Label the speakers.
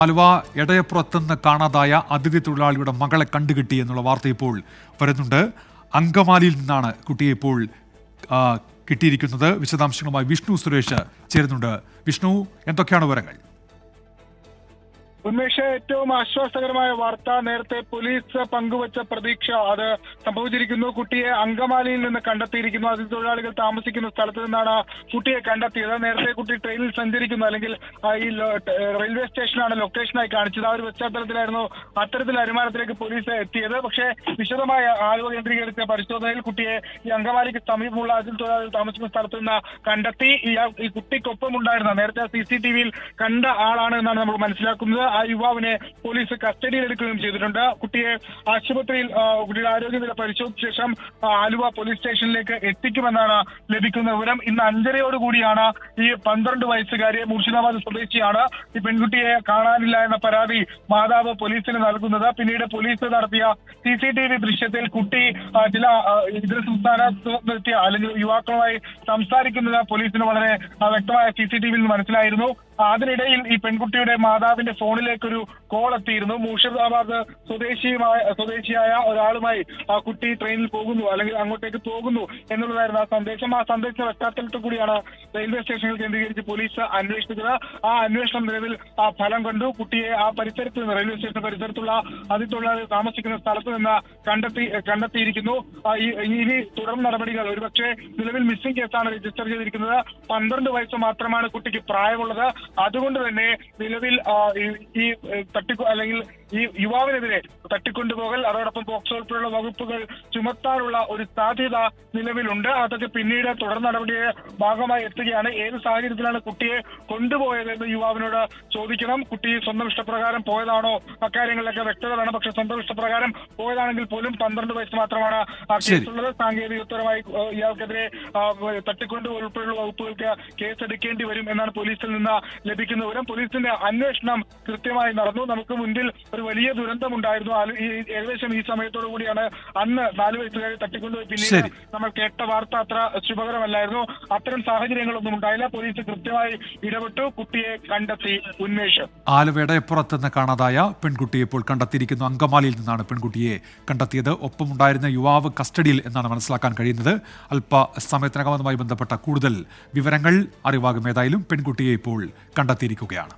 Speaker 1: ആലുവ എടയപ്പുറത്തുനിന്ന് കാണാതായ അതിഥി തൊഴിലാളിയുടെ മകളെ കണ്ടുകിട്ടി എന്നുള്ള വാർത്ത ഇപ്പോൾ വരുന്നുണ്ട്. അങ്കമാലിയിൽ നിന്നാണ് കുട്ടിയെ ഇപ്പോൾ കിട്ടിയിരിക്കുന്നത്. വിശദാംശങ്ങളുമായി വിഷ്ണു സുരേഷ് ചേരുന്നുണ്ട്. വിഷ്ണു, എന്തൊക്കെയാണ് വിവരങ്ങൾ?
Speaker 2: ഉന്മേഷ്, ഏറ്റവും ആശ്വാസകരമായ വാർത്ത നേരത്തെ പോലീസ് പങ്കുവച്ച പ്രതീക്ഷ അത് സംഭവിച്ചിരിക്കുന്നു. കുട്ടിയെ അങ്കമാലിയിൽ നിന്ന് കണ്ടെത്തിയിരിക്കുന്നു. അതിഥി തൊഴിലാളികൾ താമസിക്കുന്ന സ്ഥലത്ത് നിന്നാണ് കുട്ടിയെ കണ്ടെത്തിയത്. നേരത്തെ കുട്ടി ട്രെയിനിൽ സഞ്ചരിക്കുന്നു, അല്ലെങ്കിൽ ഈ റെയിൽവേ സ്റ്റേഷനാണ് ലൊക്കേഷനായി കാണിച്ചത്. ആ ഒരു പശ്ചാത്തലത്തിലായിരുന്നു അത്തരത്തിൽ അനുമാനത്തിലേക്ക് പോലീസ് എത്തിയത്. പക്ഷേ വിശദമായ ആലുവ കേന്ദ്രീകരിച്ച പരിശോധനയിൽ കുട്ടിയെ ഈ അങ്കമാലിക്ക് സമീപമുള്ള അതിഥി തൊഴിലാളികൾ താമസിക്കുന്ന സ്ഥലത്ത് നിന്ന് കണ്ടെത്തി. ഈ കുട്ടിക്കൊപ്പം ഉണ്ടായിരുന്ന നേരത്തെ CCTV-യിൽ കണ്ട ആളാണ് എന്നാണ് നമ്മൾ മനസ്സിലാക്കുന്നത്. ആ യുവാവിനെ പോലീസ് കസ്റ്റഡിയിൽ എടുക്കുകയും ചെയ്തിട്ടുണ്ട്. കുട്ടിയെ ആശുപത്രിയിൽ കുട്ടിയുടെ ആരോഗ്യനില പരിശോധിച്ച ശേഷം ആലുവ പോലീസ് സ്റ്റേഷനിലേക്ക് എത്തിക്കുമെന്നാണ് ലഭിക്കുന്ന വിവരം. ഇന്ന് 5:30യോടുകൂടിയാണ് ഈ 12 വയസ്സുകാരി മുർഷിദാബാദ് സ്വദേശിയാണ് ഈ പെൺകുട്ടിയെ കാണാനില്ല എന്ന പരാതി മാതാവ് പോലീസിന് നൽകുന്നത്. പിന്നീട് പോലീസ് നടത്തിയ CCTV ദൃശ്യത്തിൽ കുട്ടി ചില ഇതര സംസ്ഥാനത്തെത്തിയ അല്ലെങ്കിൽ യുവാക്കളുമായി സംസാരിക്കുന്നത് പോലീസിന് വളരെ വ്യക്തമായ CCTV-യിൽ നിന്ന് മനസ്സിലായിരുന്നു. അതിനിടയിൽ ഈ പെൺകുട്ടിയുടെ മാതാവിന്റെ ഫോണിലേക്കൊരു കോൾ എത്തിയിരുന്നു. മുർഷിദാബാദ് സ്വദേശിയായ ഒരാളുമായി ആ കുട്ടി ട്രെയിനിൽ പോകുന്നു, അല്ലെങ്കിൽ അങ്ങോട്ടേക്ക് പോകുന്നു എന്നുള്ളതായിരുന്നു ആ സന്ദേശം. ആ സന്ദേശത്തിന്റെ പശ്ചാത്തലത്തിൽ കൂടിയാണ് റെയിൽവേ സ്റ്റേഷനിൽ കേന്ദ്രീകരിച്ച് പോലീസ് അന്വേഷിച്ചത്. ആ അന്വേഷണം നിലവിൽ ഫലം കണ്ടു. കുട്ടിയെ ആ പരിസരത്ത് നിന്ന്, റെയിൽവേ സ്റ്റേഷൻ പരിസരത്തുള്ള അതിഥിതൊഴിലാളികൾ താമസിക്കുന്ന സ്ഥലത്ത് നിന്ന് കണ്ടെത്തിയിരിക്കുന്നു. ഇനി തുടർ നടപടികൾ, ഒരുപക്ഷെ നിലവിൽ മിസ്സിംഗ് കേസാണ് രജിസ്റ്റർ ചെയ്തിരിക്കുന്നത്. 12 വയസ്സ് മാത്രമാണ് കുട്ടിക്ക് പ്രായമുള്ളത്. അതുകൊണ്ട് തന്നെ നിലവിൽ ഈ അല്ലെങ്കിൽ ഈ യുവാവിനെതിരെ തട്ടിക്കൊണ്ടുപോകൽ, അതോടൊപ്പം പോക്സോ ഉൾപ്പെടെയുള്ള വകുപ്പുകൾ ചുമത്താനുള്ള ഒരു സാധ്യത നിലവിലുണ്ട്. അതൊക്കെ പിന്നീട് തുടർ നടപടിയുടെ ഭാഗമായി എത്തുകയാണ്. ഏത് സാഹചര്യത്തിലാണ് കുട്ടിയെ കൊണ്ടുപോയതെന്ന് യുവാവിനോട് ചോദിക്കണം. കുട്ടി സ്വന്തം ഇഷ്ടപ്രകാരം പോയതാണോ, അക്കാര്യങ്ങളിലൊക്കെ വ്യക്തത വേണം. പക്ഷെ സ്വന്തം ഇഷ്ടപ്രകാരം പോയതാണെങ്കിൽ പോലും 12 വയസ്സ് മാത്രമാണ് ആ കേസുള്ളത്. സാങ്കേതികപരമായി ഇയാൾക്കെതിരെ തട്ടിക്കൊണ്ടുപോകൽ ഉൾപ്പെടെയുള്ള വകുപ്പുകൾക്ക് കേസെടുക്കേണ്ടി വരും എന്നാണ് പോലീസിൽ നിന്ന് ലഭിക്കുന്ന വിവരം. പോലീസിന്റെ അന്വേഷണം കൃത്യമായി നടന്നു. നമുക്ക് മുൻപിൽ ഒരു വലിയ ദുരന്തമുണ്ടായിരുന്നു. ഏകദേശം ഈ സമയത്തോടു കൂടിയാണ് അന്ന് 4 വയസ്സുകാരെ തട്ടിക്കൊണ്ടുപോയി. പിന്നീട് നമ്മൾ കേട്ട വാർത്ത അത്ര ശുഭകരമല്ലായിരുന്നു. അത്തരം സാഹചര്യങ്ങളൊന്നും ഉണ്ടായില്ല. പോലീസ് കൃത്യമായി ഇടപെട്ടു, കുട്ടിയെ കണ്ടെത്തി. ഉന്മേഷ്,
Speaker 1: ആലുവയുടെ പുറത്തുനിന്ന് കാണാതായ പെൺകുട്ടിയെ ഇപ്പോൾ കണ്ടെത്തിയിരിക്കുന്നു. അങ്കമാലിയിൽ നിന്നാണ് പെൺകുട്ടിയെ കണ്ടെത്തിയത്. ഒപ്പമുണ്ടായിരുന്ന യുവാവ് കസ്റ്റഡിയിൽ എന്നാണ് മനസ്സിലാക്കാൻ കഴിയുന്നത്. അല്പസമയത്തിനകം അതുമായി ബന്ധപ്പെട്ട കൂടുതൽ വിവരങ്ങൾ അറിവാകും. ഏതായാലും പെൺകുട്ടിയെ ഇപ്പോൾ കണ്ടെത്തിയിരിക്കുകയാണ്.